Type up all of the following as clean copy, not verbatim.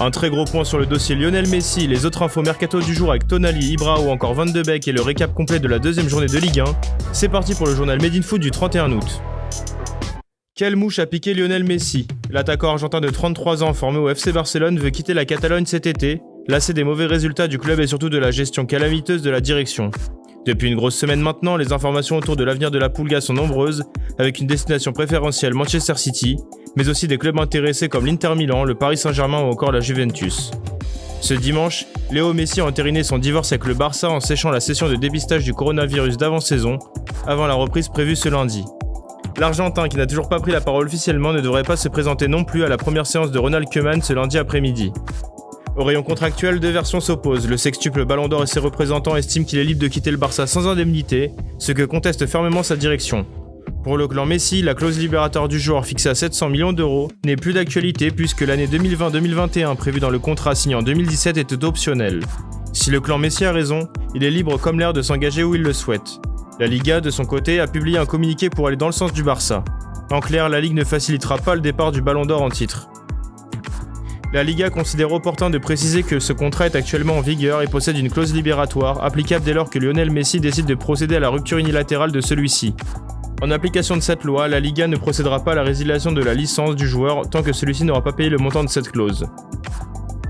Un très gros point sur le dossier Lionel Messi, les autres infos mercato du jour avec Tonali, Ibra ou encore Van de Beek et le récap complet de la deuxième journée de Ligue 1. C'est parti pour le journal Made in Foot du 31 août. Quelle mouche a piqué Lionel Messi? L'attaquant argentin de 33 ans formé au FC Barcelone veut quitter la Catalogne cet été, lassé des mauvais résultats du club et surtout de la gestion calamiteuse de la direction. Depuis une grosse semaine maintenant, les informations autour de l'avenir de la Pulga sont nombreuses, avec une destination préférentielle Manchester City, mais aussi des clubs intéressés comme l'Inter Milan, le Paris Saint-Germain ou encore la Juventus. Ce dimanche, Léo Messi a entériné son divorce avec le Barça en séchant la session de dépistage du coronavirus d'avant-saison, avant la reprise prévue ce lundi. L'Argentin, qui n'a toujours pas pris la parole officiellement, ne devrait pas se présenter non plus à la première séance de Ronald Koeman ce lundi après-midi. Au rayon contractuel, deux versions s'opposent. Le sextuple Ballon d'Or et ses représentants estiment qu'il est libre de quitter le Barça sans indemnité, ce que conteste fermement sa direction. Pour le clan Messi, la clause libératoire du joueur fixée à 700 millions d'euros n'est plus d'actualité puisque l'année 2020-2021 prévue dans le contrat signé en 2017 était optionnelle. Si le clan Messi a raison, il est libre comme l'air de s'engager où il le souhaite. La Liga, de son côté, a publié un communiqué pour aller dans le sens du Barça. En clair, la Ligue ne facilitera pas le départ du Ballon d'Or en titre. La Liga considère opportun de préciser que ce contrat est actuellement en vigueur et possède une clause libératoire applicable dès lors que Lionel Messi décide de procéder à la rupture unilatérale de celui-ci. En application de cette loi, la Liga ne procédera pas à la résiliation de la licence du joueur tant que celui-ci n'aura pas payé le montant de cette clause.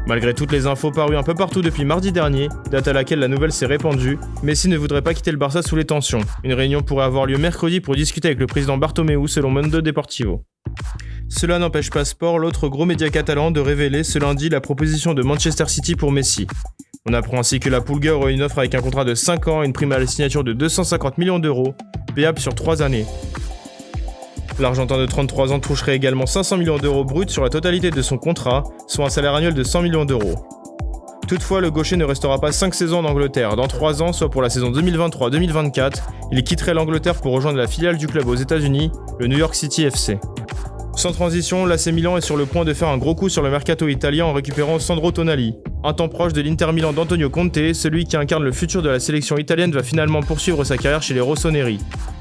Malgré toutes les infos parues un peu partout depuis mardi dernier, date à laquelle la nouvelle s'est répandue, Messi ne voudrait pas quitter le Barça sous les tensions. Une réunion pourrait avoir lieu mercredi pour discuter avec le président Bartomeu selon Mundo Deportivo. Cela n'empêche pas Sport, l'autre gros média catalan, de révéler ce lundi la proposition de Manchester City pour Messi. On apprend ainsi que la Pulga aura une offre avec un contrat de 5 ans et une prime à la signature de 250 millions d'euros, payable sur 3 années. L'Argentin de 33 ans toucherait également 500 millions d'euros bruts sur la totalité de son contrat, soit un salaire annuel de 100 millions d'euros. Toutefois, le gaucher ne restera pas 5 saisons en Angleterre. Dans 3 ans, soit pour la saison 2023-2024, il quitterait l'Angleterre pour rejoindre la filiale du club aux États-Unis, le New York City FC. Sans transition, l'AC Milan est sur le point de faire un gros coup sur le mercato italien en récupérant Sandro Tonali. Un temps proche de l'Inter Milan d'Antonio Conte, celui qui incarne le futur de la sélection italienne va finalement poursuivre sa carrière chez les Rossoneri.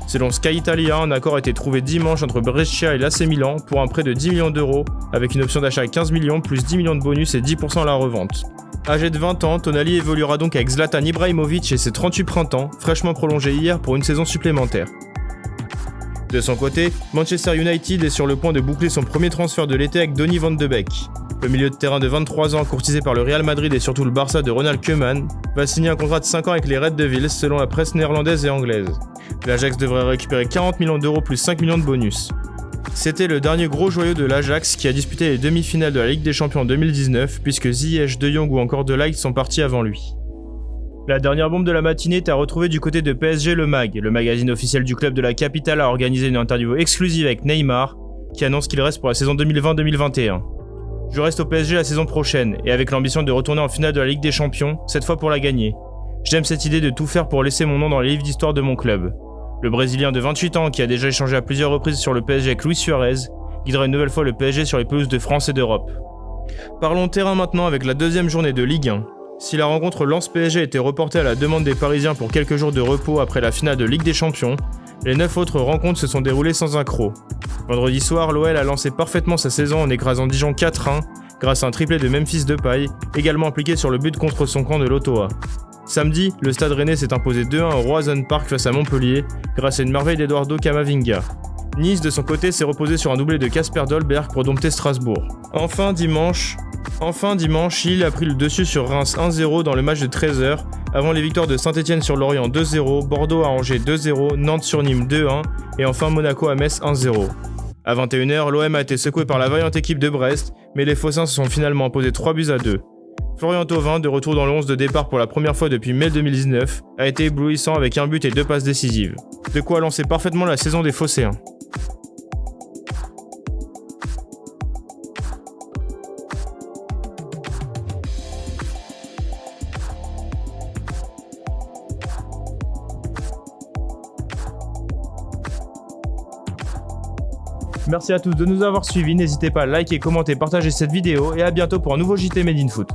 Selon Sky Italia, un accord a été trouvé dimanche entre Brescia et l'AC Milan pour un prêt de 10 millions d'euros, avec une option d'achat à 15 millions plus 10 millions de bonus et 10% à la revente. Âgé de 20 ans, Tonali évoluera donc avec Zlatan Ibrahimovic et ses 38 printemps, fraîchement prolongés hier pour une saison supplémentaire. De son côté, Manchester United est sur le point de boucler son premier transfert de l'été avec Donny Van de Beek. Le milieu de terrain de 23 ans, courtisé par le Real Madrid et surtout le Barça de Ronald Koeman, va signer un contrat de 5 ans avec les Red Devils selon la presse néerlandaise et anglaise. L'Ajax devrait récupérer 40 millions d'euros plus 5 millions de bonus. C'était le dernier gros joyau de l'Ajax qui a disputé les demi-finales de la Ligue des Champions en 2019 puisque Ziyech, De Jong ou encore De Ligt sont partis avant lui. La dernière bombe de la matinée est à retrouver du côté de PSG Le Mag. Le magazine officiel du club de la capitale a organisé une interview exclusive avec Neymar, qui annonce qu'il reste pour la saison 2020-2021. Je reste au PSG la saison prochaine, et avec l'ambition de retourner en finale de la Ligue des Champions, cette fois pour la gagner. J'aime cette idée de tout faire pour laisser mon nom dans les livres d'histoire de mon club. Le Brésilien de 28 ans, qui a déjà échangé à plusieurs reprises sur le PSG avec Luis Suarez, guidera une nouvelle fois le PSG sur les pelouses de France et d'Europe. Parlons terrain maintenant avec la deuxième journée de Ligue 1. Si la rencontre Lens-PSG était reportée à la demande des Parisiens pour quelques jours de repos après la finale de Ligue des Champions, les 9 autres rencontres se sont déroulées sans accroc. Vendredi soir, l'OL a lancé parfaitement sa saison en écrasant Dijon 4-1 grâce à un triplé de Memphis Depay, également impliqué sur le but contre son camp de l'Ottawa. Samedi, le Stade Rennais s'est imposé 2-1 au Roazhon Park face à Montpellier grâce à une merveille d'Eduardo Camavinga. Nice, de son côté, s'est reposé sur un doublé de Kasper Dolberg pour dompter Strasbourg. Enfin dimanche, Lille a pris le dessus sur Reims 1-0 dans le match de 13h, avant les victoires de Saint-Etienne sur Lorient 2-0, Bordeaux à Angers 2-0, Nantes sur Nîmes 2-1 et enfin Monaco à Metz 1-0. À 21h, l'OM a été secoué par la vaillante équipe de Brest, mais les Phocéens se sont finalement imposés 3-2. Florian Thauvin, de retour dans le 11 de départ pour la première fois depuis mai 2019, a été éblouissant avec un but et 2 passes décisives. De quoi lancer parfaitement la saison des Phocéens. Merci à tous de nous avoir suivis, n'hésitez pas à liker, commenter, partager cette vidéo et à bientôt pour un nouveau JT Made in Foot.